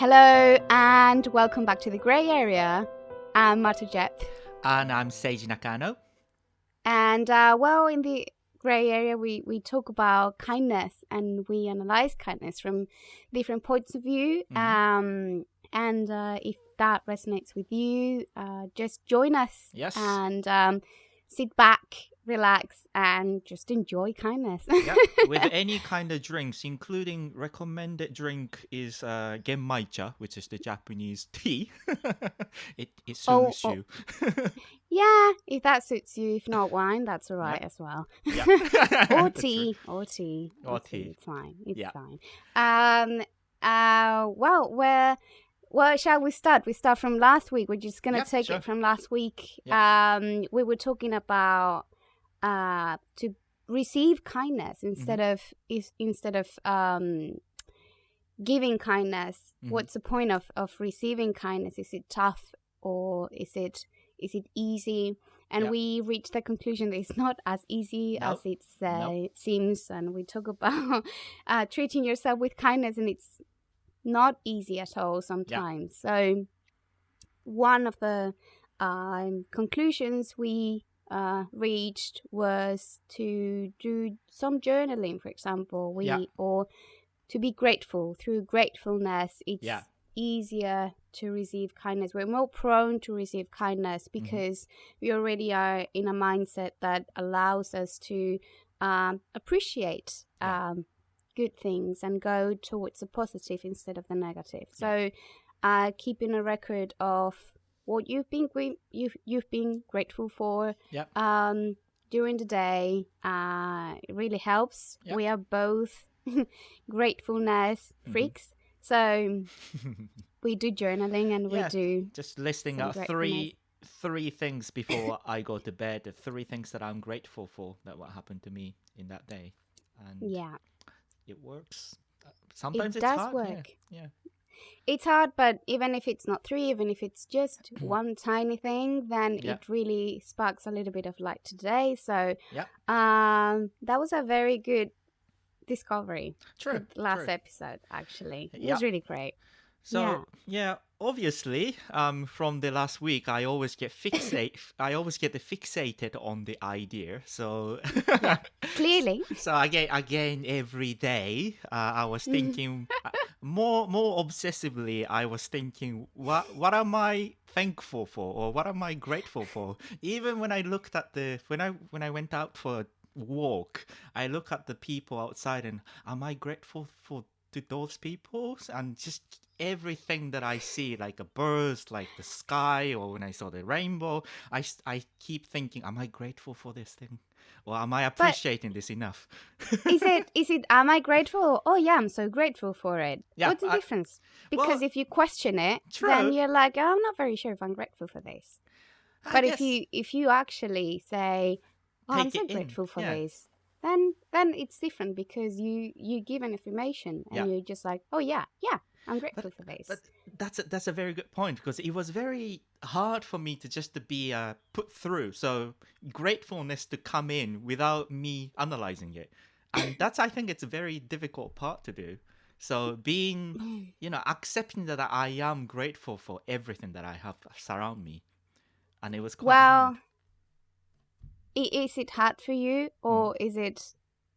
Hello and welcome back to the Grey Area. I'm Marta Jep. And I'm Seiji Nakano. And in the Grey Area we talk about kindness and we analyze kindness from different points of view. Mm-hmm. If that resonates with you, just join us. Yes. And sit back, relax, and just enjoy kindness. Yeah, with any kind of drinks, including recommended drink is genmaicha, which is the Japanese tea. it suits you. Yeah, if that suits you. If not wine, that's all right as well. Yeah. or tea. It's fine. It's fine. Well, shall we start? We start from last week. We're just going to take it from last week. Yep. We were talking about to receive kindness instead of giving kindness. Mm-hmm. What's the point of receiving kindness? Is it tough or is it easy? And we reached the conclusion that it's not as easy as it seems. And we talk about treating yourself with kindness, and it's not easy at all sometimes. So one of the conclusions we reached was to do some journaling, for example. Or to be grateful. Through gratefulness, it's easier to receive kindness. We're more prone to receive kindness because we already are in a mindset that allows us to appreciate good things and go towards the positive instead of the negative. So keeping a record of what you've been grateful for during the day it really helps. We are both gratefulness freaks, so we do journaling and we do just listing out three things before I go to bed, the three things that I'm grateful for that what happened to me in that day. And it works. Sometimes it it's does hard. work. Yeah. It's hard, but even if it's not three, even if it's just one tiny thing, then it really sparks a little bit of light today. So that was a very good discovery. True. Last episode, actually. It was really great. So obviously, from the last week, I always get fixated on the idea. So clearly. So again, every day, I was thinking more obsessively. I was thinking, what am I thankful for, or what am I grateful for? Even when I looked at when I went out for a walk, I look at the people outside, and am I grateful to those people? And just everything that I see, like a bird, like the sky, or when I saw the rainbow, I keep thinking, am I grateful for this thing? Or am I appreciating this enough? Is it, am I grateful? Oh yeah, I'm so grateful for it. Yeah, what's the difference? Because if you question it, then you're like, oh, I'm not very sure if I'm grateful for this. But if you actually say, oh, I'm so grateful for this, then it's different because you give an affirmation and you're just like, oh yeah, I'm grateful for this. But that's a very good point, because it was very hard for me to be put through. So gratefulness to come in without me analyzing it, and I think it's a very difficult part to do. So being, accepting that I am grateful for everything that I have surround me, and it was quite hard. Is it hard for you, or is it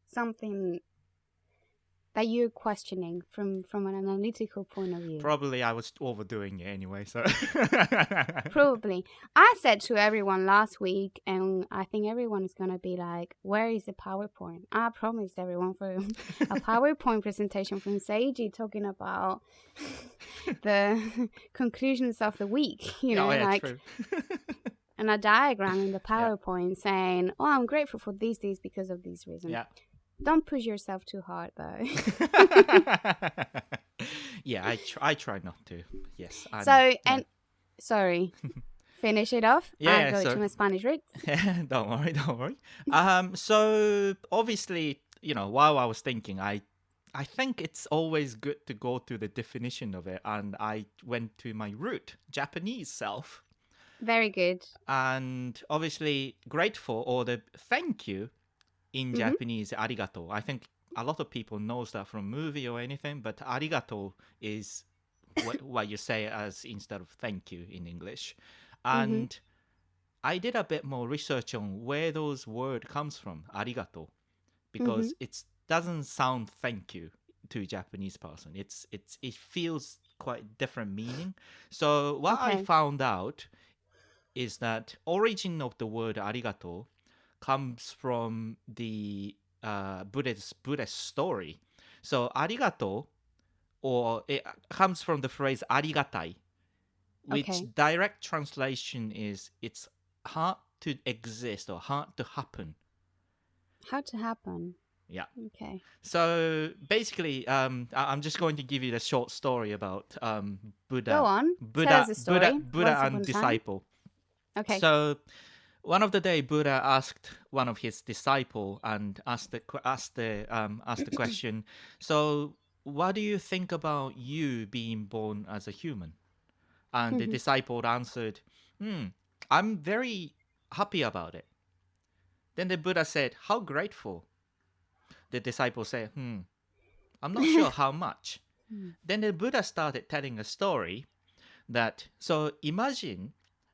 something that you're questioning from an analytical point of view? Probably I was overdoing it anyway, so... Probably. I said to everyone last week, and I think everyone is going to be like, where is the PowerPoint? I promised everyone for a PowerPoint presentation from Seiji talking about the conclusions of the week, true. And a diagram in the PowerPoint saying, oh, I'm grateful for these because of these reasons. Yeah. Don't push yourself too hard, though. I try not to. Yes. Sorry. Finish it off. I'll go to my Spanish roots. Don't worry. So obviously, while I was thinking, I think it's always good to go to the definition of it, and I went to my root, Japanese self. Very good. And obviously, grateful, or the thank you in Japanese, arigato. I think a lot of people knows that from movie or anything, but arigato is what you say as instead of thank you in English. Mm-hmm. And I did a bit more research on where those word comes from, arigato, Mm-hmm. because it doesn't sound thank you to a Japanese person. It feels quite different meaning. So what I Okay. found out is that origin of the word arigato comes from the Buddhist story. So arigato, or it comes from the phrase arigatai, which Okay. direct translation is it's hard to exist or hard to happen. How to happen? Yeah. Okay. So basically, I'm just going to give you the short story about Go on. Tell us a story. Buddha Once upon and a time. disciple. Okay. So one of the day, Buddha asked one of his disciple and asked the question. So, what do you think about you being born as a human? And the Mm-hmm. disciple answered, I'm very happy about it. Then the Buddha said, how grateful? The disciple said, I'm not sure how much. Then the Buddha started telling a story that, so imagine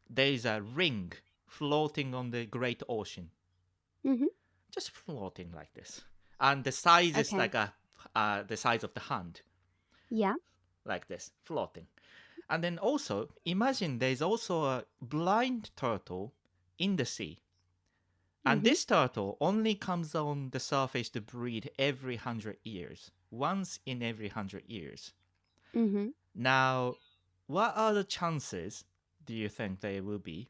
there is a ring floating on the great ocean, Mm-hmm. just floating like this. And the size is Okay. like the size of the hand, Yeah. like this, floating. And then also, imagine there's also a blind turtle in the sea. And Mm-hmm. this turtle only comes on the surface to breed every 100 years, once in every 100 years. Mm-hmm. Now, what are the chances do you think there will be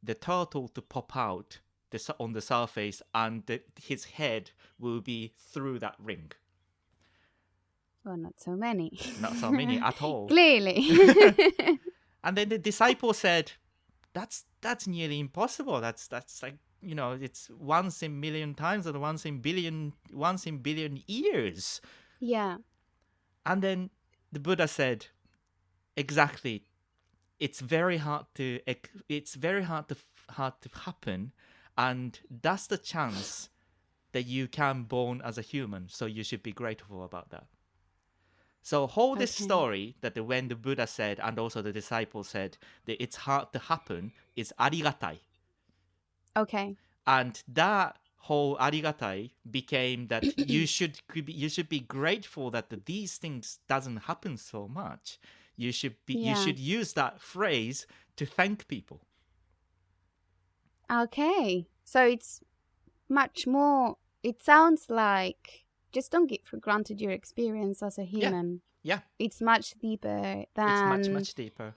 the turtle to pop out on the surface and his head will be through that ring? Well, not so many. Not so many at all. Clearly. And then the disciple said, that's nearly impossible. That's like, it's once in million times and once in billion years. Yeah. And then the Buddha said, exactly, it's very hard to happen, and that's the chance that you can born as a human, so you should be grateful about that. So hold this Okay. story that when the Buddha said and also the disciple said that it's hard to happen is arigatai. Okay. And that whole arigatai became that you should be grateful that these things doesn't happen so much. You should use that phrase to thank people. Okay. So it's much more, it sounds like just don't get for granted your experience as a human. Yeah. It's much deeper than... It's much deeper.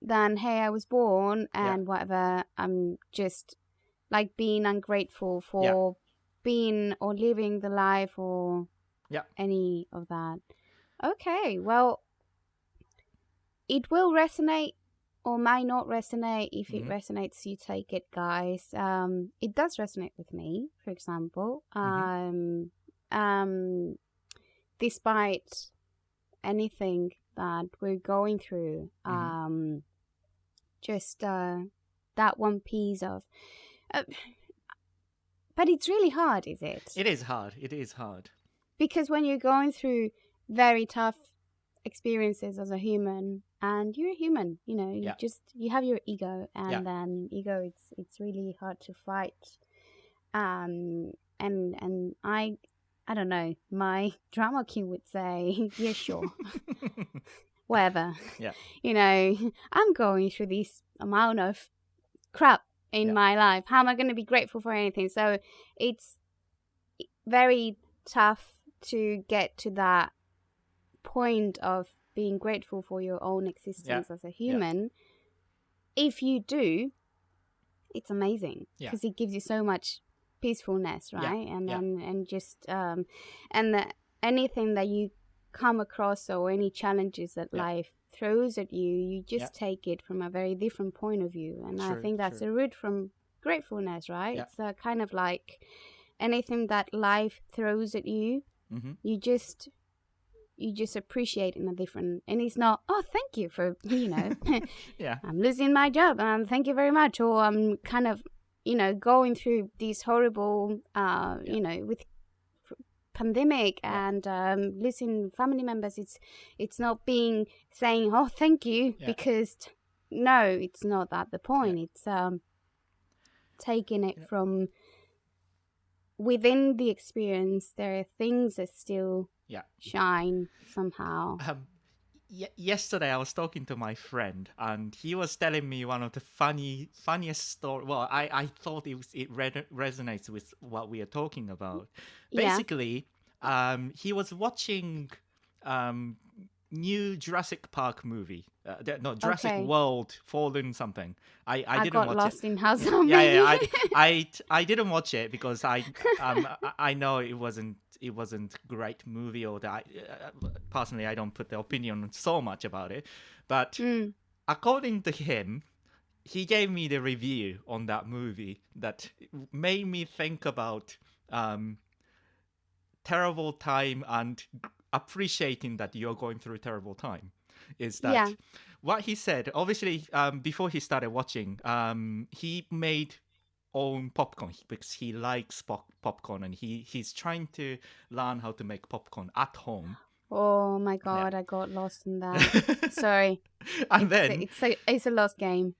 Than, hey, I was born and whatever. I'm just like being ungrateful for being or living the life or any of that. Okay. Well, it will resonate or might not resonate. If it resonates, you take it, guys. It does resonate with me, for example. Despite anything that we're going through, just that one piece of... but it's really hard, is it? It is hard. Because when you're going through very tough experiences as a human, and you're a human, you have your ego, and then ego, it's really hard to fight. And I don't know, my drama king would say, yeah, sure. Whatever. Yeah. I'm going through this amount of crap in my life. How am I going to be grateful for anything? So it's very tough to get to that point of being grateful for your own existence as a human. If you do, it's amazing because it gives you so much peacefulness, right? And just anything that you come across or any challenges that life throws at you, you just take it from a very different point of view. And I think that's a root from gratefulness, right? It's kind of like anything that life throws at you, you just appreciate in a different, and it's not, oh, thank you for, I'm losing my job and thank you very much, or I'm kind of, going through these horrible, with pandemic and losing family members, it's not saying, oh, thank you, because no, it's not that the point. It's taking it from within the experience. There are things that still shine somehow. Yesterday I was talking to my friend and he was telling me one of the funniest story. Well, I thought it resonates with what we are talking about. Basically, he was watching new Jurassic Park movie. Jurassic World Fallen something. I didn't watch it. I got lost in how so many. I didn't watch it because I know it wasn't great movie, or that personally I don't put the opinion so much about it. But according to him, he gave me the review on that movie that made me think about terrible time and appreciating that you're going through terrible time. Is that what he said? Obviously, before he started watching, he made own popcorn because he likes popcorn, and he's trying to learn how to make popcorn at home. Oh my god, I got lost in that. Sorry. And it's a lost game.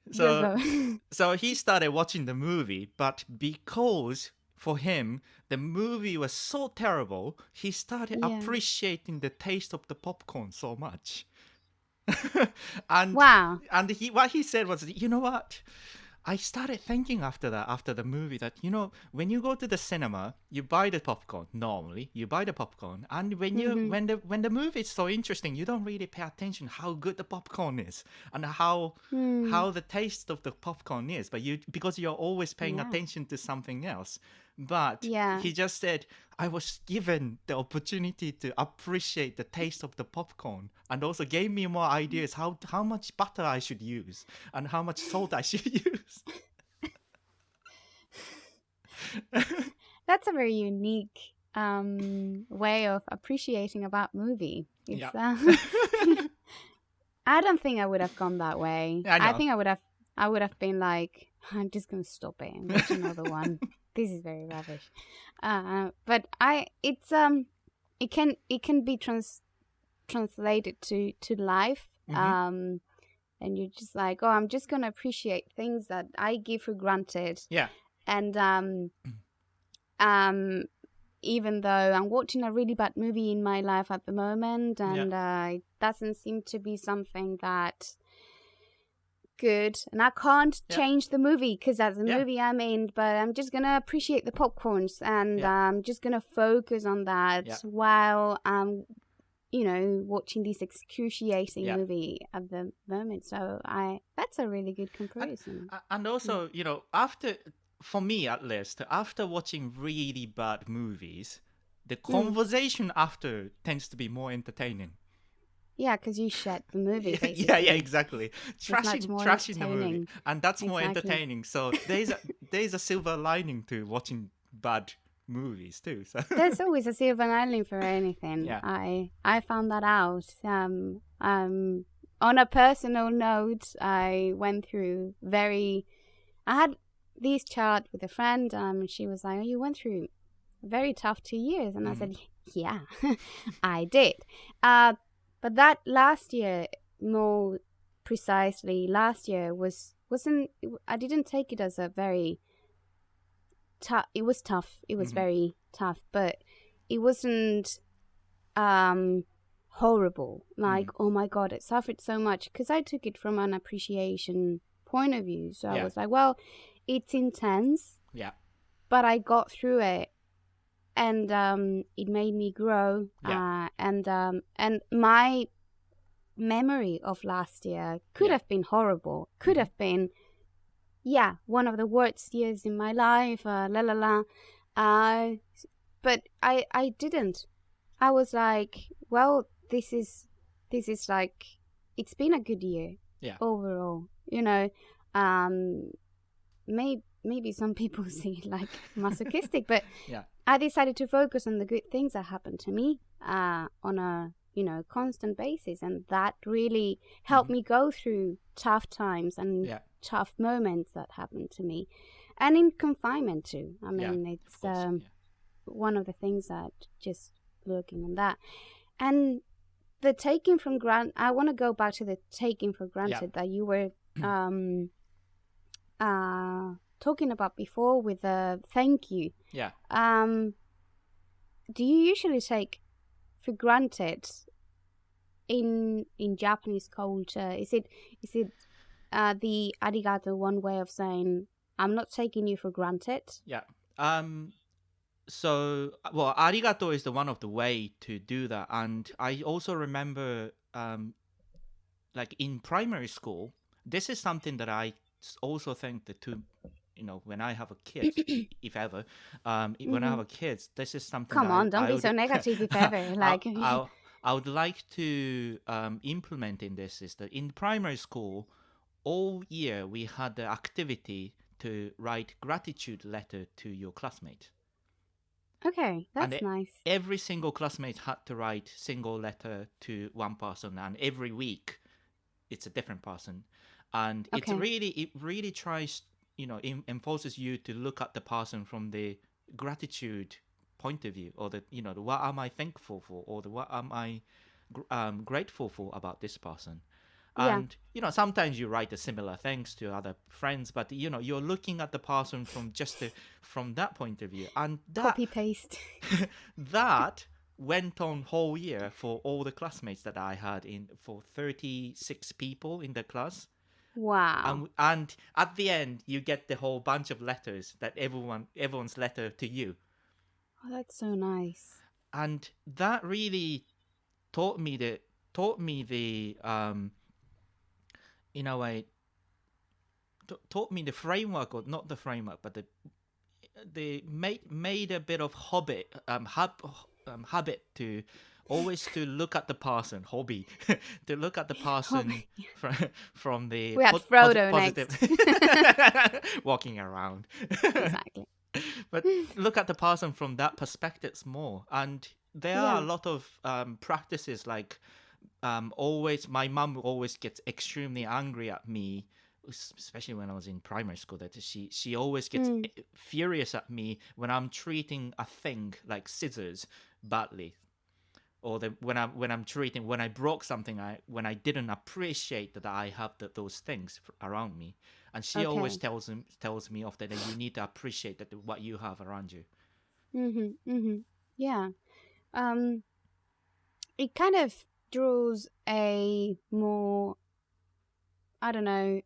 So he started watching the movie, but because for him the movie was so terrible, he started appreciating the taste of the popcorn so much. And what he said was, you know what? I started thinking after the movie that, when you go to the cinema, you buy the popcorn. Normally, you buy the popcorn, and when the movie is so interesting, you don't really pay attention how good the popcorn is and how the taste of the popcorn is. But because you're always paying attention to something else. But he just said, I was given the opportunity to appreciate the taste of the popcorn, and also gave me more ideas how much butter I should use and how much salt I should use. That's a very unique way of appreciating about movie. I don't think I would have gone that way. I think I would have been like, I'm just going to stop it and watch another one. This is very rubbish. But it can be translated to life. And you're just like, oh, I'm just gonna appreciate things that I give for granted. Yeah. And even though I'm watching a really bad movie in my life at the moment, and it doesn't seem to be something that good, and I can't change the movie because that's the movie I'm in, but I'm just gonna appreciate the popcorns, and I'm just gonna focus on that while I'm watching this excruciating movie at the moment. So that's a really good comparison. And also, for me at least, after watching really bad movies, the conversation after tends to be more entertaining. Yeah, because you shed the movie, basically. yeah, exactly. Trashing the movie. And that's more entertaining. So there's a silver lining to watching bad movies too. So there's always a silver lining for anything. Yeah. I found that out. On a personal note, I went through I had this chat with a friend. She was like, oh, you went through a very tough 2 years. And I said, yeah, I did. But that last year, more precisely, wasn't. I didn't take it as a very tough. It was tough. It was very tough, but it wasn't horrible. Like, oh my god, it suffered so much, because I took it from an appreciation point of view. So I was like, well, it's intense. Yeah. But I got through it. And it made me grow. And my memory of last year could have been horrible. Could have been, one of the worst years in my life. But I didn't. I was like, well, this is like, it's been a good year. Yeah. Overall, maybe some people see it like masochistic, but I decided to focus on the good things that happened to me on a constant basis, and that really helped me go through tough times and tough moments that happened to me, and in confinement too. I mean, it's one of the things that just looking on that. And the taking from granted, I want to go back to the taking for granted that you were talking about before with the thank you. Yeah. Do you usually take for granted in Japanese culture? Is it the arigato one way of saying I'm not taking you for granted? Yeah. So, well, arigato is the one of the way to do that. And I also remember, like in primary school, this is something that I also think that when I have a kid, if ever, when I have a kid, this is something. Come on, don't be so negative, if ever. Like, I would like to implement in this is that in primary school, all year we had the activity to write gratitude letter to your classmate. Okay, that's nice. Every single classmate had to write single letter to one person, and every week it's a different person. And it really tries, enforces you to look at the person from the gratitude point of view, or the what am I thankful for, or what am I grateful for about this person. And sometimes you write a similar things to other friends, but you're looking at the person from from that point of view, and that copy paste. that went on whole year for all the classmates that I had for 36 people in the class. Wow. And at the end you get the whole bunch of letters that everyone's letter to you. Oh, that's so nice. And that really taught me the in a way, taught me the framework, or not the framework, but the made a bit of habit to always to look at the person, hobby, to look at the person from the we had Frodo positive, walking around. Exactly. But look at the person from that perspective more, and there are a lot of practices like. My mom always gets extremely angry at me, especially when I was in primary school. That she always gets furious at me when I'm treating a thing like scissors badly, or when I broke something, when I didn't appreciate that I have those things around me, and she always tells me off that you need to appreciate that what you have around you. Yeah, it kind of draws a more, I don't know,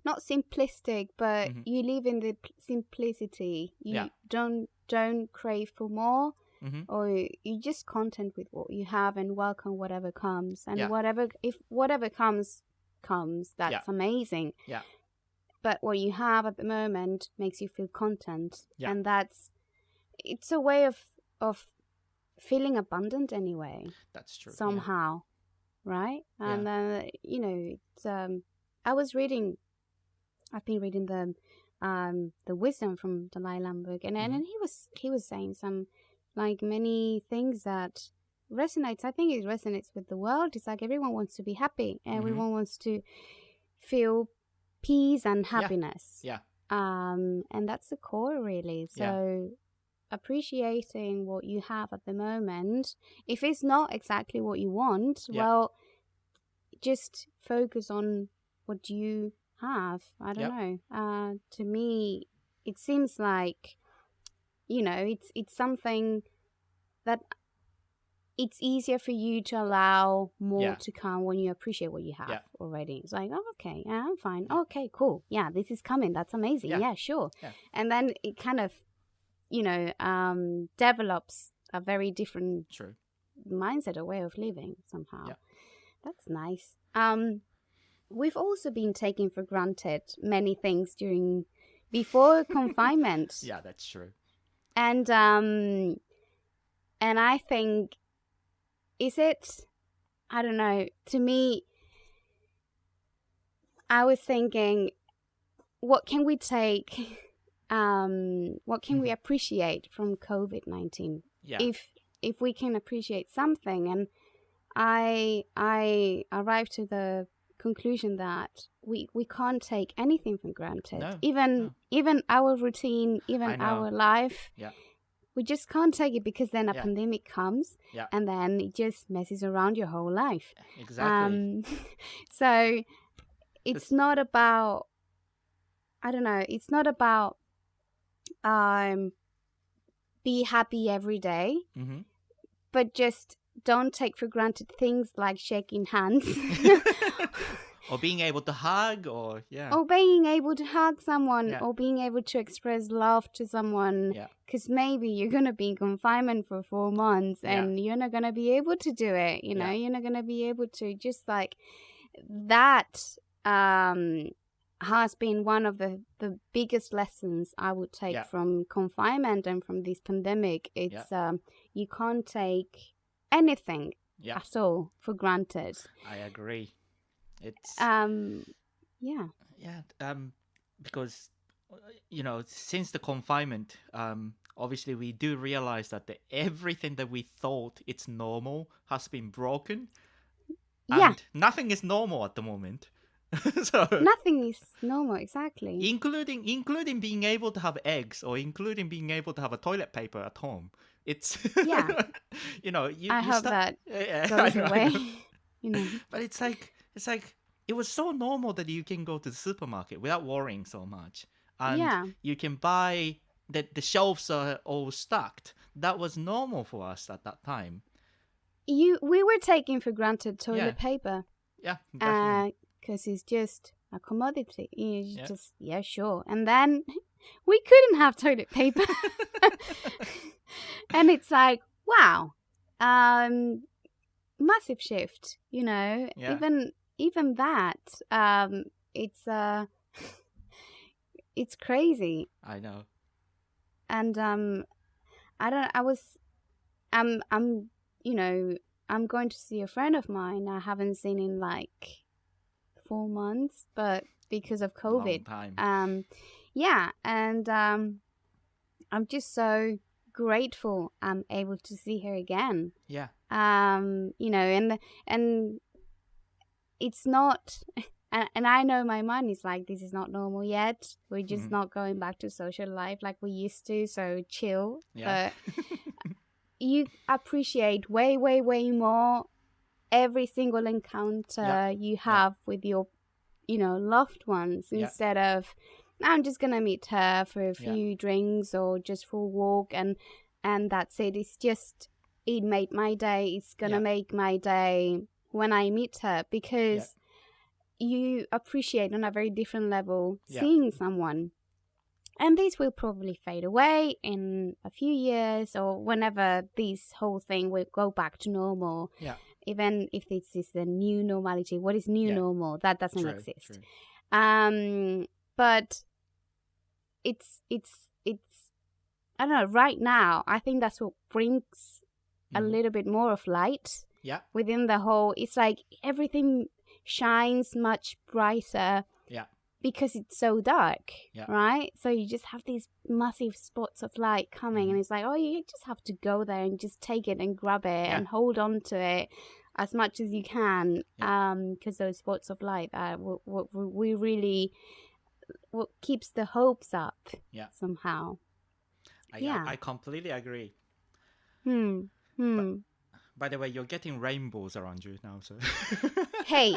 not simplistic, but you live in the simplicity. You don't crave for more, or you just content with what you have and welcome whatever comes. And whatever comes, that's amazing. Yeah. But what you have at the moment makes you feel content, and it's a way of feeling abundant anyway. That's true. Somehow, right? And it's I've been reading the wisdom from Dalai Lama book, and he was saying some like many things that resonates. I think it resonates with the world. It's like everyone wants to be happy. Everyone wants to feel peace and happiness. Yeah. And that's the core, really. So. Appreciating what you have at the moment. If it's not exactly what you want, well, just focus on what you have. I don't know. To me, it seems like, it's something that it's easier for you to allow more to come when you appreciate what you have already. It's like, oh, okay, I'm fine. Okay, cool. Yeah, this is coming. That's amazing. Yeah, sure. Yeah. And then it kind of develops a very different mindset or way of living somehow. Yeah. That's nice. We've also been taking for granted many things before confinement. Yeah, that's true. And I think, I don't know, to me, I was thinking, what can we take... what can we appreciate from COVID-19? Yeah. If we can appreciate something, and I arrived to the conclusion that we can't take anything for granted. No, even our routine, even our life. Yeah. we just can't take it, because then a pandemic comes and then it just messes around your whole life. Exactly. So it's not about, I don't know, it's not about be happy every day, but just don't take for granted things like shaking hands. Or being able to hug, or being able to hug someone, or being able to express love to someone. Because maybe you're going to be in confinement for 4 months and you're not going to be able to do it. You know, you're not going to be able to, just like that has been one of the biggest lessons I would take from confinement and from this pandemic. It's you can't take anything at all for granted. I agree. It's because since the confinement, obviously we do realize that everything that we thought it's normal has been broken. And nothing is normal at the moment. So nothing is normal, exactly. Including being able to have eggs, or including being able to have a toilet paper at home. It's I hope that goes away. But it's like it was so normal that you can go to the supermarket without worrying so much, and you can buy that the shelves are all stacked. That was normal for us at that time. We were taking for granted toilet paper. Yeah, definitely. Because it's just a commodity. Just sure. And then we couldn't have toilet paper. And it's like, wow, massive shift, even that, it's crazy. I know. And I'm going to see a friend of mine I haven't seen in like 4 months, but because of COVID. Long time. And I'm just so grateful I'm able to see her again. And it's not, and I know my mind is like, this is not normal yet. We're just not going back to social life like we used to, so chill. But you appreciate way, way, way more every single encounter you have with your, loved ones, instead of, I'm just gonna meet her for a few drinks or just for a walk, and that's it. It's just, it made my day. It's gonna make my day when I meet her, because you appreciate on a very different level seeing someone. And this will probably fade away in a few years, or whenever this whole thing will go back to normal. Even if this is the new normality. What is new normal? That doesn't exist. True. But it's I don't know, right now I think that's what brings a little bit more of light within the whole. It's like everything shines much brighter because it's so dark, right? So you just have these massive spots of light coming, and it's like, oh, you just have to go there and just take it and grab it and hold on to it as much as you can, because those spots of light are what we really, what keeps the hopes up somehow. I completely agree. By the way, you're getting rainbows around you now, so hey,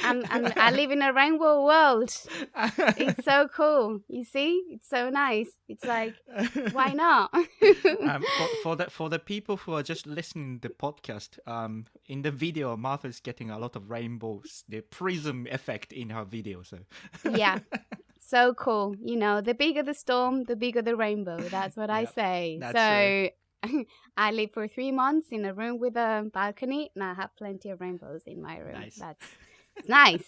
I live in a rainbow world. It's so cool. You see, it's so nice. It's like, why not? For the people who are just listening to the podcast, in the video, Martha's getting a lot of rainbows, the prism effect in her video. So so cool. The bigger the storm, the bigger the rainbow. That's what I say. That's so I live for 3 months in a room with a balcony, and I have plenty of rainbows in my room. Nice. It's nice.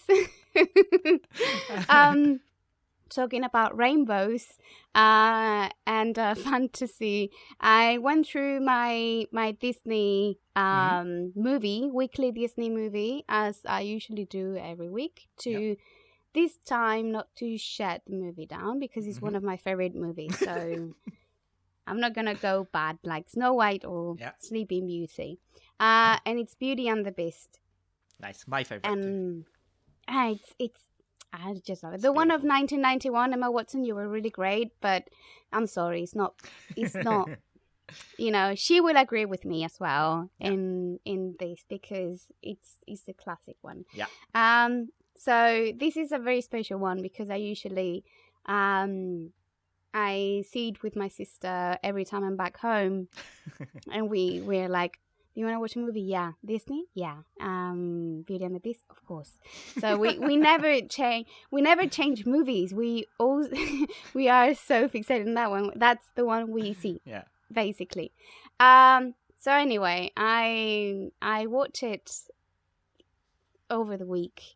Talking about rainbows and fantasy, I went through my Disney weekly Disney movie, as I usually do every week, to this time not to shut the movie down, because it's one of my favorite movies. So I'm not gonna go bad like Snow White or Sleeping Beauty. And it's Beauty and the Beast. Nice, my favorite. And I just love it. The one of 1991, Emma Watson, you were really great, but I'm sorry, it's not, you know, she will agree with me as well in this, because it's a classic one. Yeah. So this is a very special one, because I usually, I see it with my sister every time I'm back home, and we're like, "Do you want to watch a movie?" Yeah. Disney? Yeah. Beauty and the Beast? Of course. So we never change movies. We all we are so fixated on that one. That's the one we see. Yeah. Basically. So anyway, I watched it over the week,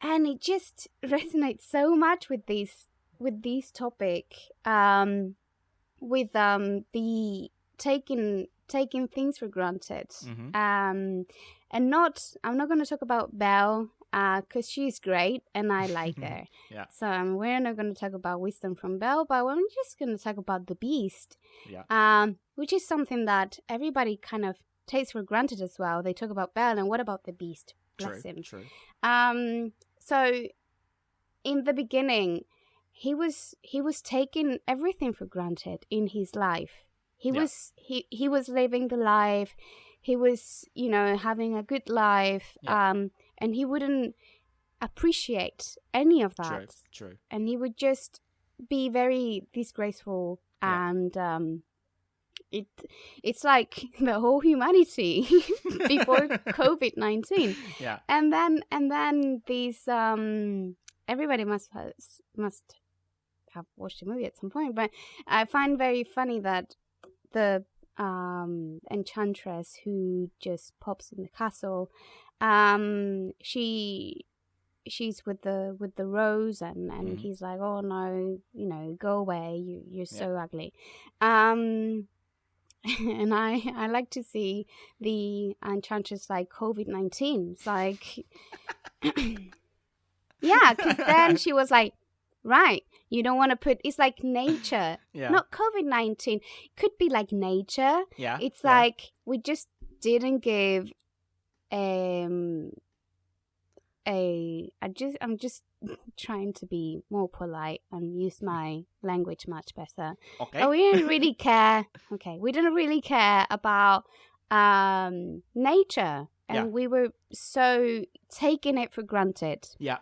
and it just resonates so much with this topic, with the taking things for granted, and I'm not going to talk about Belle, because she's great and I like her. Yeah. So we're not going to talk about wisdom from Belle, but we're just going to talk about the Beast, which is something that everybody kind of takes for granted as well. They talk about Belle, and what about the Beast? Bless him. True. So in the beginning, he was taking everything for granted in his life. He was living the life. He was, you know, having a good life. And he wouldn't appreciate any of that. True. And he would just be very disgraceful. And it's like the whole humanity before COVID-19. Yeah. And then these everybody must have watched the movie at some point, but I find very funny that the enchantress who just pops in the castle, she's with the rose, and he's like, oh no, you know, go away, you're so ugly. And I like to see the enchantress like COVID-19. It's like, yeah, because then she was like, right, you don't want to put, it's like nature, not COVID-19. Could be like nature. Yeah. It's like we just didn't give I'm just trying to be more polite and use my language much better. Okay. But we didn't really care. Okay, we didn't really care about nature, and we were so taking it for granted. Yeah.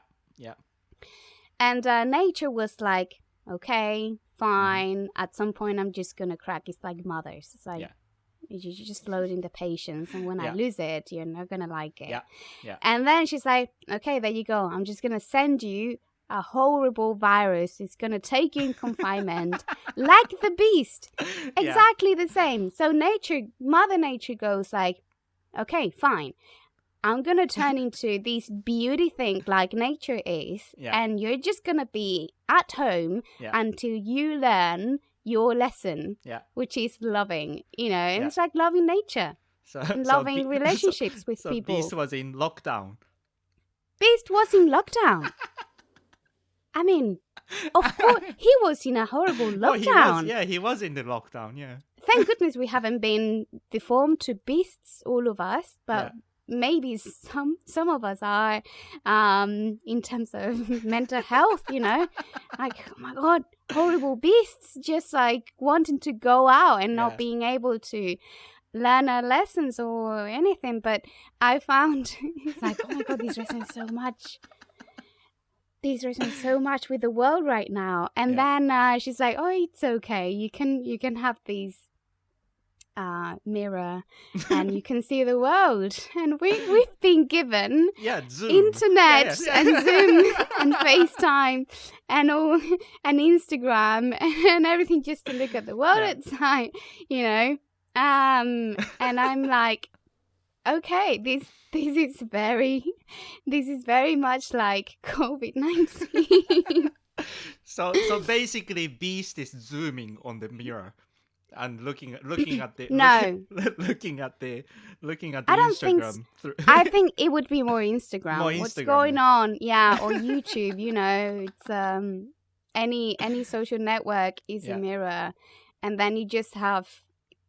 And nature was like, okay, fine. At some point, I'm just gonna crack. It's like mothers. It's like you're just loading the patience, and when I lose it, you're not gonna like it. Yeah. And then she's like, okay, there you go. I'm just gonna send you a horrible virus. It's gonna take you in confinement, like the Beast. Exactly the same. So Mother Nature goes like, okay, fine. I'm going to turn into this beauty thing like nature is, and you're just going to be at home until you learn your lesson, which is loving, you know, and it's like loving nature, loving relationships with people. Beast was in lockdown. Beast was in lockdown. I mean, of course, he was in a horrible lockdown. He was in the lockdown, Thank goodness we haven't been deformed to beasts, all of us, but... Maybe some of us are, in terms of mental health, you know, like, oh my God, horrible beasts, just like wanting to go out and not being able to learn our lessons or anything. But I found it's like, oh my God, these resonate so much. These resonate so much with the world right now. And then she's like, oh, it's okay. You can have these. Mirror, and you can see the world, and we've been given Zoom. internet and Zoom and FaceTime and all and Instagram and everything just to look at the world outside, you know. And I'm like, okay, this is very much like COVID-19. So basically, Beast is zooming on the mirror. And looking at the looking at the I don't Instagram. I think it would be more Instagram. What's going on? Or YouTube. You know, it's any social network is a mirror, and then you just have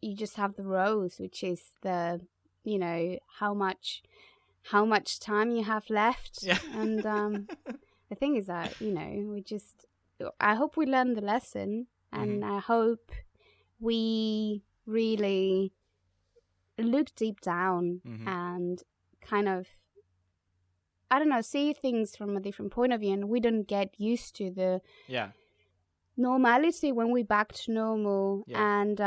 the rose, which is the, you know, how much time you have left, and the thing is that, I hope we learn the lesson, and I hope we really look deep down and kind of, I don't know, see things from a different point of view, and we don't get used to the normality when we're back to normal, and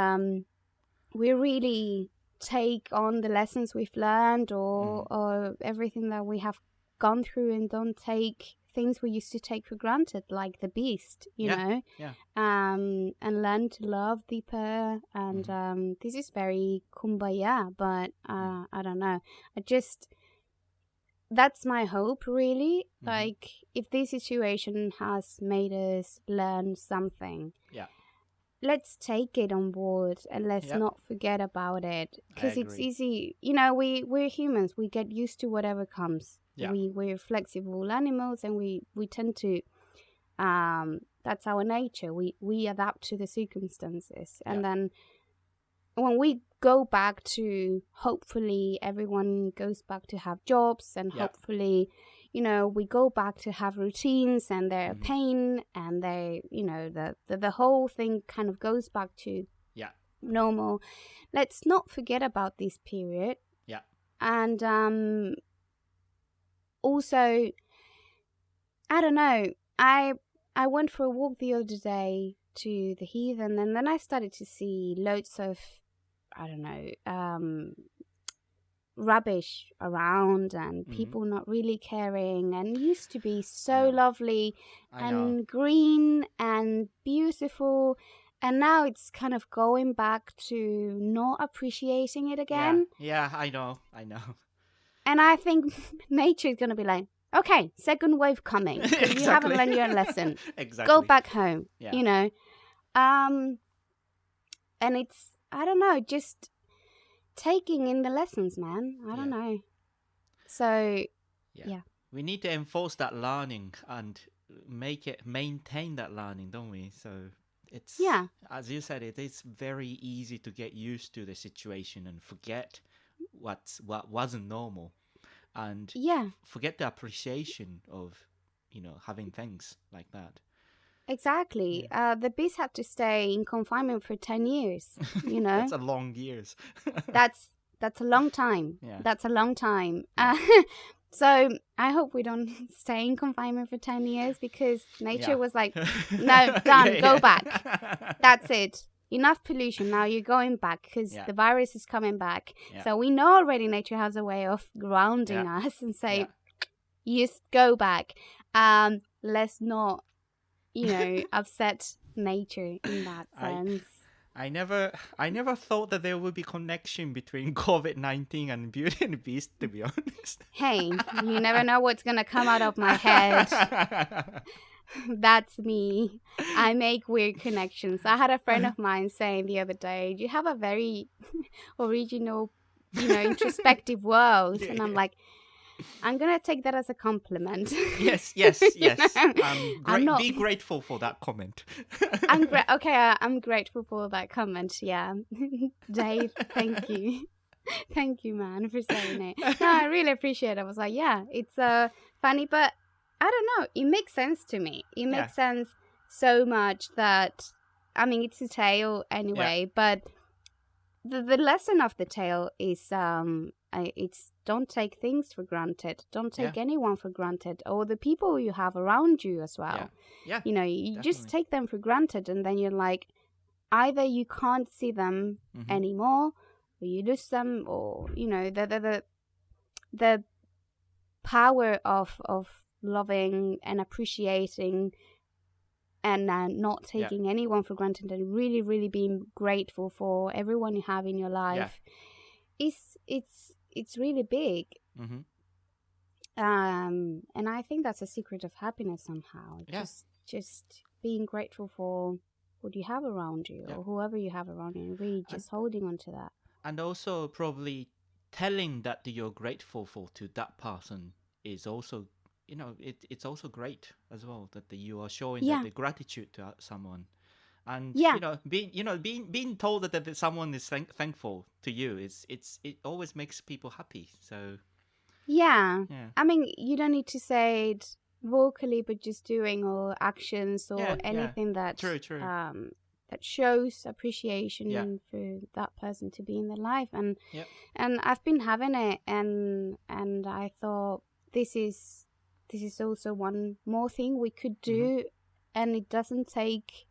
we really take on the lessons we've learned or everything that we have gone through, and don't take things we used to take for granted, like the beast, you know, and learn to love deeper. And this is very kumbaya, but I don't know. That's my hope, really. Like, if this situation has made us learn something, let's take it on board and let's not forget about it, because it's easy. We're humans. We get used to whatever comes. We're flexible animals, and we tend to that's our nature. We adapt to the circumstances, and then when we go back to, hopefully everyone goes back to have jobs, and hopefully we go back to have routines, and their pain and they the whole thing kind of goes back to normal. Let's not forget about this period. And also, I don't know, I went for a walk the other day to the heathen, and then I started to see loads of, I don't know, rubbish around, and people not really caring, and used to be so lovely and green and beautiful, and now it's kind of going back to not appreciating it again. I know. And I think nature is going to be like, okay, second wave coming, because you haven't learned your lesson. Go back home, and it's, I don't know, just taking in the lessons, man. I don't know. So, we need to enforce that learning and maintain that learning, don't we? So it's, as you said, it is very easy to get used to the situation and forget what wasn't normal, and forget the appreciation of having things like that. Exactly. The beast had to stay in confinement for 10 years, That's a long years. That's a long time. That's a long time. So I hope we don't stay in confinement for 10 years, because nature was like, no, done, go back. That's it. Enough pollution. Now you're going back, because the virus is coming back. So we know already nature has a way of grounding us and say, you just go back. Let's not, upset nature in that sense. I never thought that there would be connection between COVID-19 and Beauty and the Beast, to be honest. Hey, you never know what's gonna come out of my head. That's me. I make weird connections. I had a friend of mine saying the other day, you have a very original, introspective world. And I'm like, I'm going to take that as a compliment. Yes. Be grateful for that comment. I'm grateful for that comment, Dave, thank you. Thank you, man, for saying it. No, I really appreciate it. I was like, it's funny, but I don't know. It makes sense to me. It makes sense so much that, I mean, it's a tale anyway, but the lesson of the tale is it's don't take things for granted. Don't take anyone for granted, or the people you have around you as well. You definitely. Just take them for granted, and then you're like, either you can't see them anymore, or you lose them, or the power of loving and appreciating and not taking anyone for granted, and really, really being grateful for everyone you have in your life. It's really big. And I think that's a secret of happiness somehow. Just being grateful for what you have around you, or whoever you have around you, and really just holding on to that. And also probably telling that you're grateful for to that person is also, it's also great as well, that you are showing the gratitude to someone. And being told that someone is thankful to you, it always makes people happy. So I mean, you don't need to say it vocally, but just doing, or actions, or anything that True. that shows appreciation for that person to be in their life. And I've been having it, and I thought this is also one more thing we could do, and it doesn't take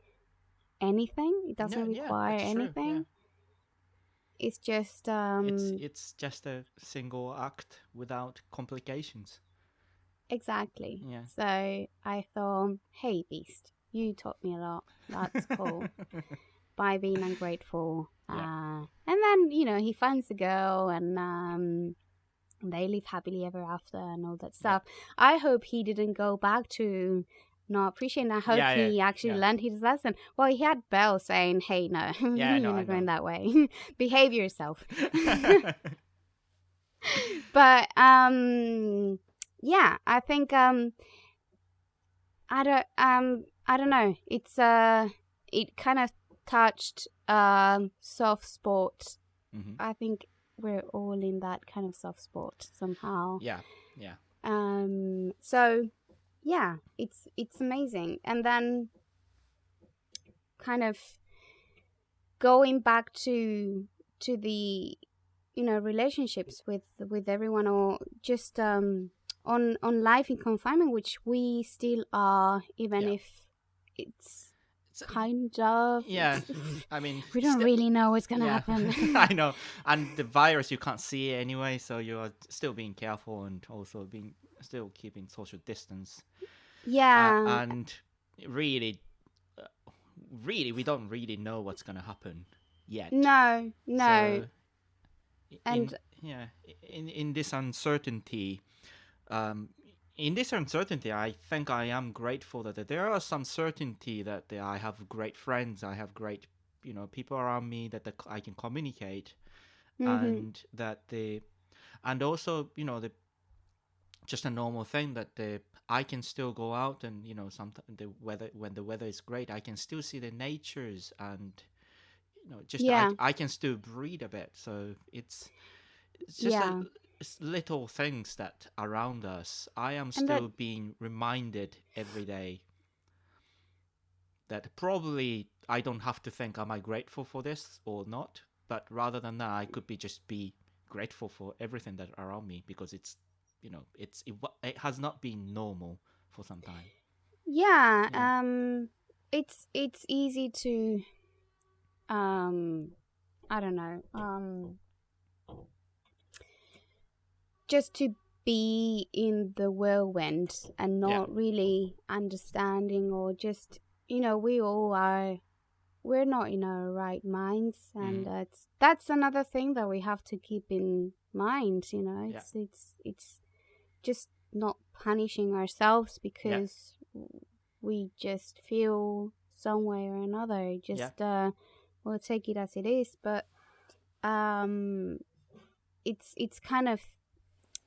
anything. It doesn't require anything. True, It's just it's just a single act without complications. Exactly. Yeah. So I thought, hey, Beast, you taught me a lot. That's cool. By being ungrateful. And then, he finds a girl, and they live happily ever after and all that stuff. I hope he didn't go back to not appreciating. I hope he actually learned his lesson. Well, he had Belle saying, hey, no, you're not going that way. Behave yourself. But, yeah, I think I don't know. It's it kind of touched soft spot. I think we're all in that kind of soft spot somehow. Yeah. So yeah, it's amazing. And then kind of going back to the relationships with everyone, or just on life in confinement, which we still are, even if it's kind of I mean, we don't really know what's gonna happen. I know, and the virus you can't see it anyway, so you are still being careful and also still keeping social distance. And really we don't really know what's gonna happen yet. No. So, and in this uncertainty, I think I am grateful that there are some certainty that I have great friends, I have great, people around me that I can communicate, and that and also, just a normal thing that I can still go out and, sometimes when the weather is great, I can still see the natures, and, I can still breathe a bit. So it's just little things that around us. I am still being reminded every day that probably I don't have to think, am I grateful for this or not? But rather than that, I could just be grateful for everything that around me, because it's, it has not been normal for some time. It's easy to I don't know, just to be in the whirlwind and not really understanding, or just, we're not in our right minds, and that's another thing that we have to keep in mind. It's just not punishing ourselves because we just feel some way or another. Just we'll take it as it is. But it's kind of,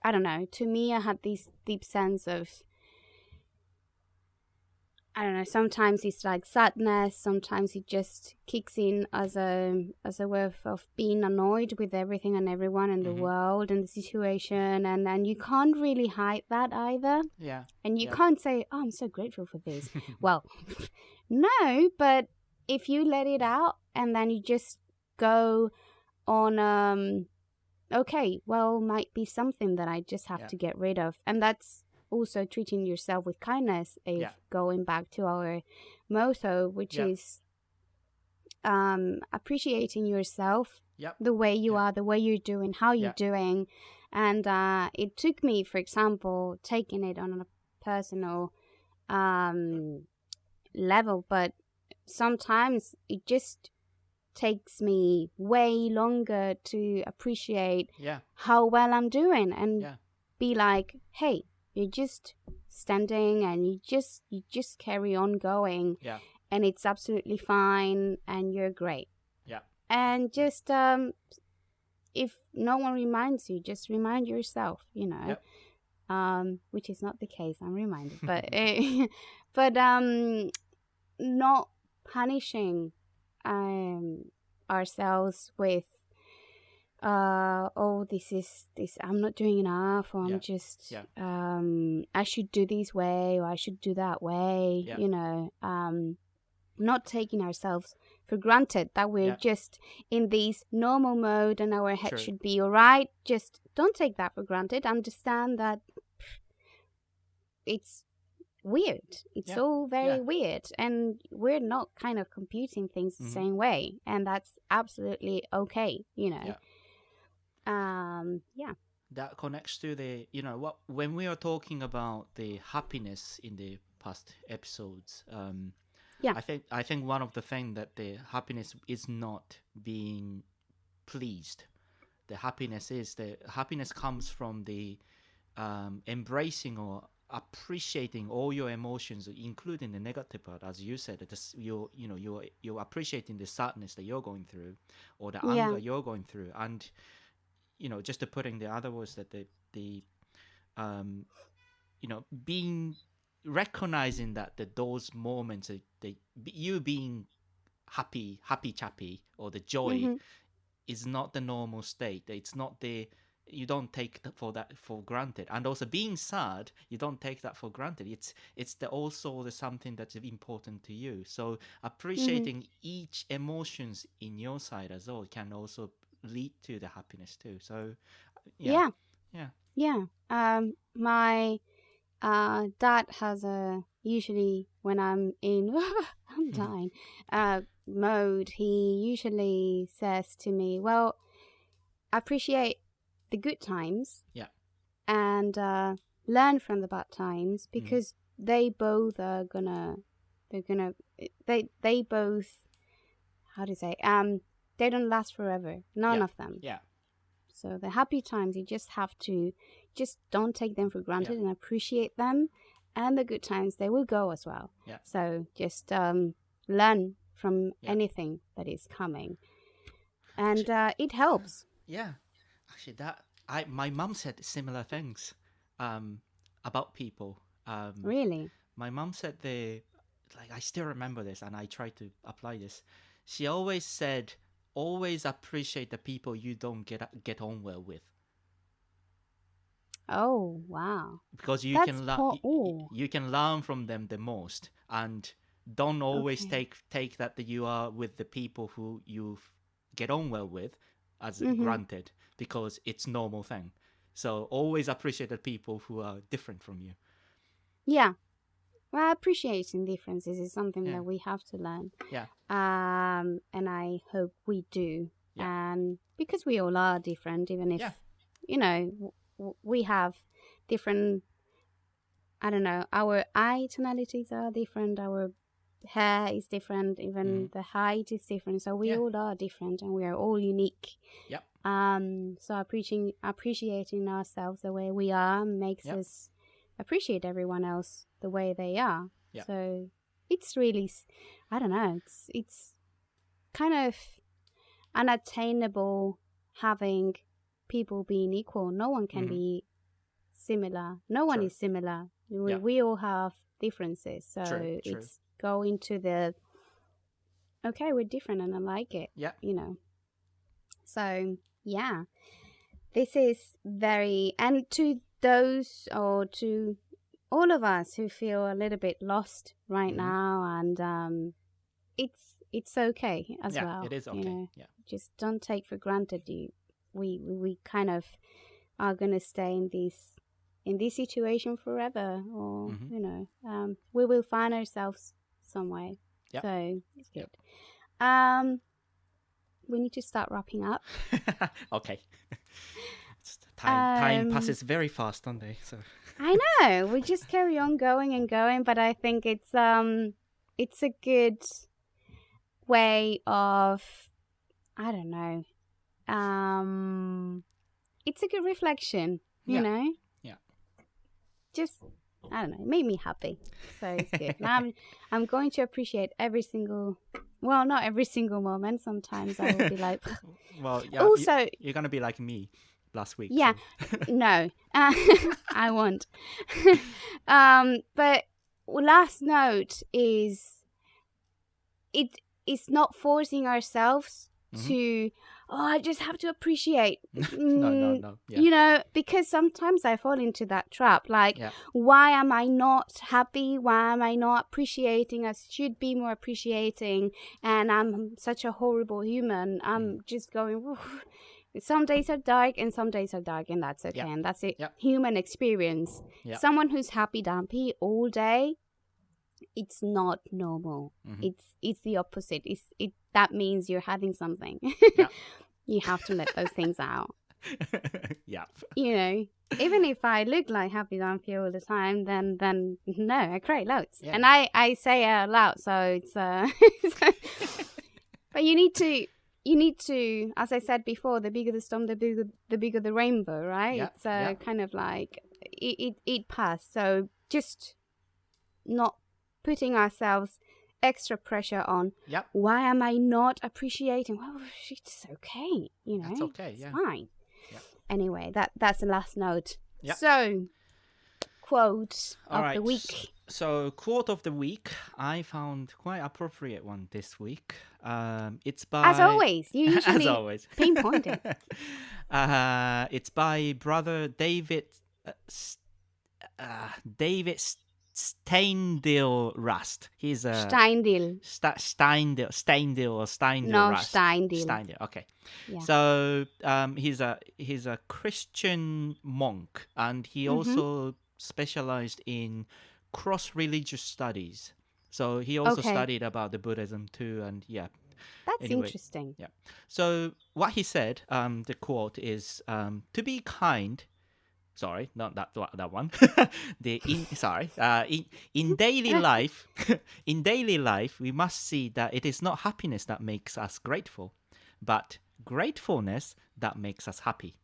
I don't know, to me, I had this deep sense of, I don't know, sometimes it's like sadness, sometimes it just kicks in as a way of being annoyed with everything and everyone in the world and the situation, and you can't really hide that either. And you can't say, oh, I'm so grateful for this. Well, no, but if you let it out and then you just go on, okay, well, might be something that I just have to get rid of. And that's also treating yourself with kindness, if going back to our motto, which is appreciating yourself, the way you are, the way you're doing, how you're doing. And it took me, for example, taking it on a personal level, but sometimes it just takes me way longer to appreciate how well I'm doing, and be like, hey, you're just standing, and you just carry on going, and it's absolutely fine, and you're great. And just if no one reminds you, just remind yourself, which is not the case, I'm reminded, but not punishing ourselves with I'm not doing enough, or I'm just I should do this way, or I should do that way, not taking ourselves for granted, that we're just in this normal mode and our head should be all right. Just don't take that for granted. Understand that it's weird. It's all very weird, and we're not kind of computing things the same way, and that's absolutely okay, That connects to the, when we are talking about the happiness in the past episodes, I think one of the things that the happiness is not being pleased. The happiness comes from the embracing or appreciating all your emotions, including the negative part, as you said. You're appreciating the sadness that you're going through, or the anger you're going through, and just to put in the other words, that the being recognizing that those moments, you being happy chappy, or the joy is not the normal state. It's not you don't take that for granted, and also being sad, you don't take that for granted. It's also something that's important to you. So appreciating each emotions in your side as well can also lead to the happiness too. So my dad has usually when I'm in I'm dying mode, he usually says to me, well, appreciate the good times and learn from the bad times, because they both are they both, how to say, they don't last forever, none of them. So the happy times, you just have to don't take them for granted and appreciate them, and the good times, they will go as well. So just learn from anything that is coming, and it helps. Actually, my mom said similar things about people. Really? My mom said I still remember this, and I try to apply this. She always said, always appreciate the people you don't get on well with. Oh, wow. Because you can learn from them the most, and don't always take that you are with the people who you get on well with as granted, because it's normal thing. So always appreciate the people who are different from you. Yeah. Well, appreciating differences is something that we have to learn. And I hope we do. And because we all are different, even if, we have different, I don't know, our eye tonalities are different, our hair is different, even the height is different. So we all are different, and we are all unique. So appreciating ourselves the way we are makes us appreciate everyone else the way they are. So it's really, I don't know, it's kind of unattainable having people being equal. No one can be similar. No one is similar. We all have differences. So it's going to the, okay, we're different and I like it. So this is very, and to those, or to all of us who feel a little bit lost right now, and it's okay as well. It is okay. Just don't take for granted we kind of are gonna stay in this situation forever, or we will find ourselves some way. So it's good. We need to start wrapping up. Okay. Time passes very fast, don't they? So I know, we just carry on going and going, but I think it's a good way of, I don't know, it's a good reflection, you know. Just, I don't know, it made me happy, so it's good. Now I'm going to appreciate every single, well, not every single moment. Sometimes I will be like, well, also you're gonna be like me last week. So. No, I won't. But last note is, it's not forcing ourselves to I just have to appreciate. No. Yeah. You know, because sometimes I fall into that trap. Like, why am I not happy? Why am I not appreciating? I should be more appreciating. And I'm such a horrible human. I'm just going, "Oof." Some days are dark and some days are dark, and that's okay. And that's it. Human experience. Someone who's happy-dampy all day, it's not normal. It's the opposite. That means you're having something. You have to let those things out. You know, even if I look like happy-dampy all the time, then no, I cry loads. And I say it out loud, so it's but you need to, as I said before, the bigger the storm, the bigger the rainbow, right? It's kind of like it passed. So just not putting ourselves extra pressure on. Why am I not appreciating? Well, it's okay, you know. That's okay. It's fine. Anyway, that's the last note. So, quote of the week. So, quote of the week, I found quite appropriate one this week. It's by, as always, you usually pinpoint it. It's by brother David Steindl-Rast. He's a Steindl. Steindl or Steindl-Rast. No, Steindl. Steindl. Okay. So he's a Christian monk, and he also specialized in cross-religious studies. So he also studied about the Buddhism too, and that's interesting. So what he said, the quote is, "To be kind." Sorry, not that one. In daily life, we must see that it is not happiness that makes us grateful, but gratefulness that makes us happy.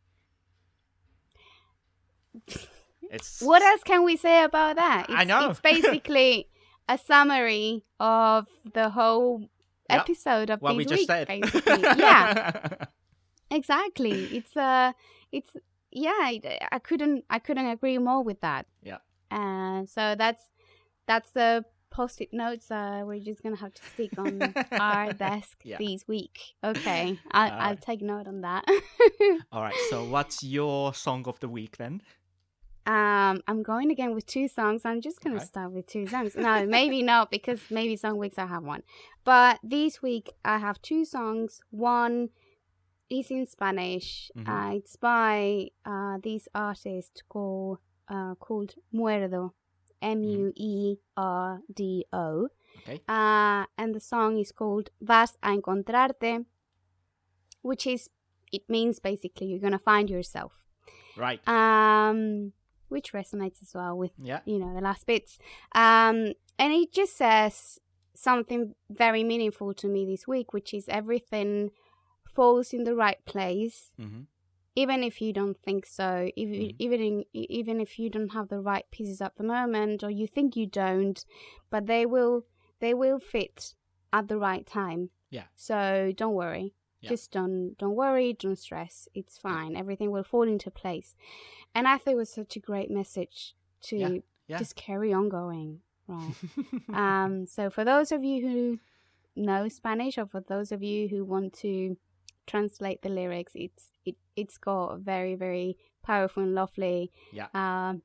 What else can we say about that? I know. It's basically a summary of the whole episode of what this we just week, said. basically. Exactly. I couldn't agree more with that. So that's the post-it notes. We're just gonna have to stick on our desk this week. Okay, I'll take note on that. All right. So what's your song of the week then? I'm going again with two songs. I'm just gonna start with two songs. No, maybe not, because maybe some weeks I have one. But this week I have two songs. One is in Spanish. It's by this artist called Muerdo, Muerdo. And the song is called Vas a encontrarte, which means basically you're gonna find yourself. Right. Which resonates as well with the last bits. And it just says something very meaningful to me this week, which is everything falls in the right place, even if you don't think so, even if you don't have the right pieces at the moment, or you think you don't, but they will fit at the right time. So don't worry. Just don't worry, don't stress. It's fine. Everything will fall into place. And I thought it was such a great message to just carry on going. Right. So for those of you who know Spanish, or for those of you who want to translate the lyrics, it's got very, very powerful and lovely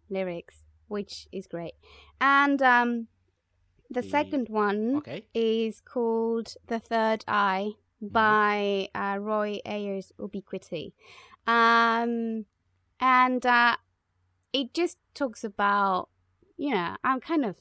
lyrics, which is great. And the second one is called The Third Eye by Roy Ayers, Ubiquity. And it just talks about, I'm kind of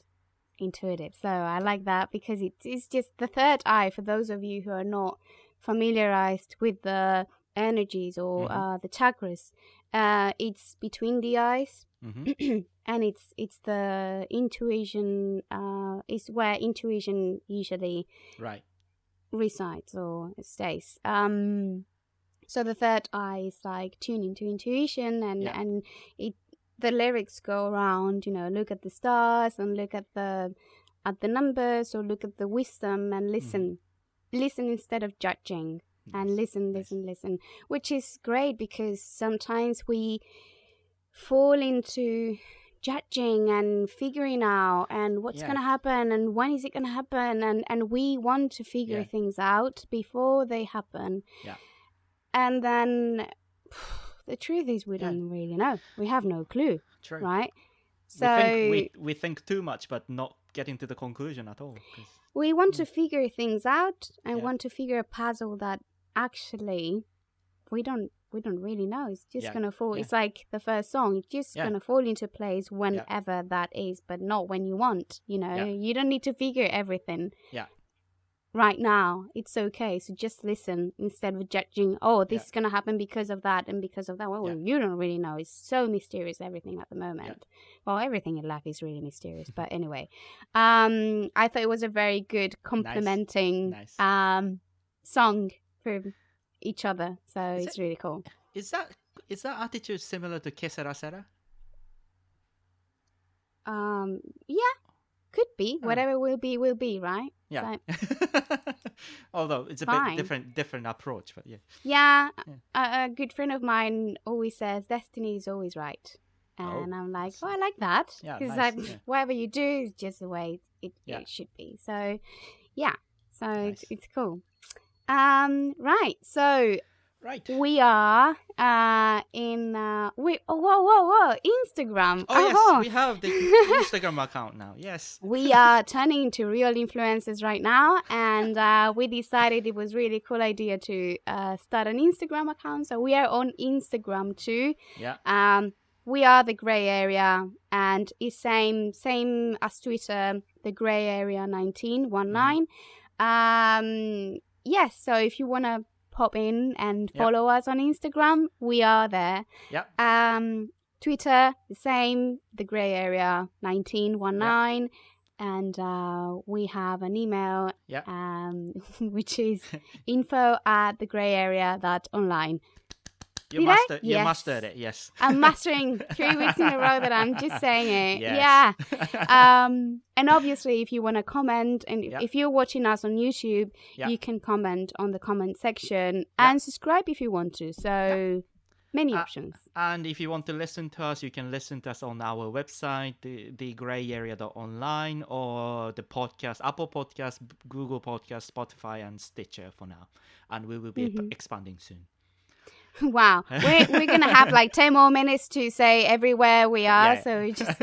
intuitive, so I like that, because it's just the third eye. For those of you who are not familiarized with the energies or the chakras, it's between the eyes, and it's the intuition, is where intuition usually resides or stays. So the third eye is like tuning to intuition, and the lyrics go around, look at the stars and look at the numbers, or look at the wisdom and listen. Listen instead of judging, and listen, which is great, because sometimes we fall into judging and figuring out and what's going to happen and when is it going to happen, and we want to figure things out before they happen. And then the truth is we don't really know. We have no clue. True. Right? So we think too much, but not getting to the conclusion at all. We want to figure things out and want to figure a puzzle that actually we don't really know. It's just gonna fall. It's like the first song. It's just gonna fall into place whenever that is, but not when you want. You know, you don't need to figure everything. Right now, it's okay. So just listen instead of judging. Oh, this is gonna happen because of that and because of that. Well, you don't really know. It's so mysterious, everything at the moment. Well, everything in life is really mysterious. But anyway, I thought it was a very good complementing song for each other. So it's really cool. Is that attitude similar to Que Sera Sera? Yeah. Could be. Whatever will be, right? Yeah. So, although it's a bit different approach, but Yeah. A good friend of mine always says destiny is always right. And I'm like, I like that. Because whatever you do is just the way it should be. So, yeah. So it's cool. Right. So we are in whoa Instagram. Oh yes, we have the Instagram account now. Yes, we are turning into real influencers right now, and we decided it was really cool idea to start an Instagram account. So we are on Instagram too. We are the Grey Area, and it's same as Twitter, the Grey Area 1919. Yes, so if you wanna pop in and follow us on Instagram, we are there. Twitter, the same, the Grey Area 1919, and we have an email, which is info@thegrayarea.online. You mastered it, yes. I'm mastering 3 weeks in a row that I'm just saying it. Yes. Yeah. And obviously, if you want to comment, and if you're watching us on YouTube, you can comment on the comment section and subscribe if you want to. So many options. And if you want to listen to us, you can listen to us on our website, thegrayarea.online, or the podcast, Apple Podcasts, Google Podcasts, Spotify, and Stitcher for now. And we will be expanding soon. Wow, we're gonna have like 10 more minutes to say everywhere we are, so we just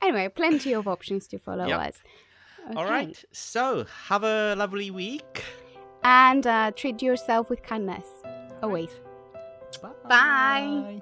anyway, plenty of options to follow us. Okay. All right, so have a lovely week and treat yourself with kindness always. Bye.